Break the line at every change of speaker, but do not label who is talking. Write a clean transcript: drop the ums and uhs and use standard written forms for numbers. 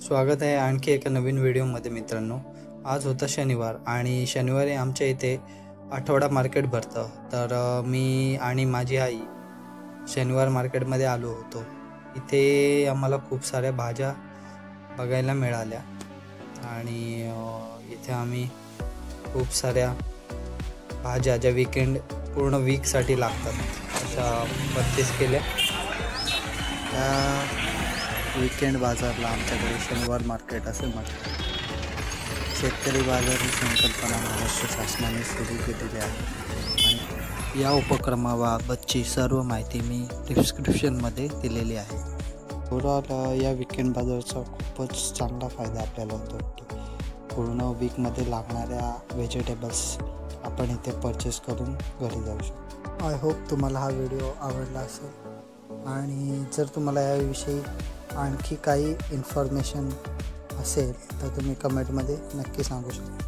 स्वागत आहे आणखी एका नवीन व्हिडिओमध्ये मित्रांनो। आज होता शनिवार आणि शनिवारी आमच्या इथे आठवडा मार्केट भरतं। तर मी आणि माझी आई शनिवार मार्केटमध्ये आलो होतो। इथे आम्हाला खूप साऱ्या भाज्या बघायला मिळाल्या आणि इथे आम्ही खूप साऱ्या भाज्या ज्या पूर्ण वीकसाठी लागतात अशा परचेस केल्या। त्या वीकेंड बाजारला आमच्याकडे शनिवार मार्केट असे म्हणतात। शेतकरी बाजार ही संकल्पना महाराष्ट्र शासनाने सुरू केलेली आहे आणि या उपक्रमाबाबतची सर्व माहिती मी डिस्क्रिप्शनमध्ये दिलेली आहे। ओव्हरऑल या वीकेंड बाजाराचा खूपच चांगला फायदा आपल्याला होतो। पूर्ण वीकमध्ये लागणाऱ्या व्हेजिटेबल्स आपण इथे परचेस करून घरी जाऊ शकतो। आय होप तुम्हाला हा व्हिडिओ आवडला असेल आणि जर तुम्हाला याविषयी आणखी काही इन्फॉर्मेशन असेल तर तुम्ही कमेंटमध्ये नक्की सांगू शकता।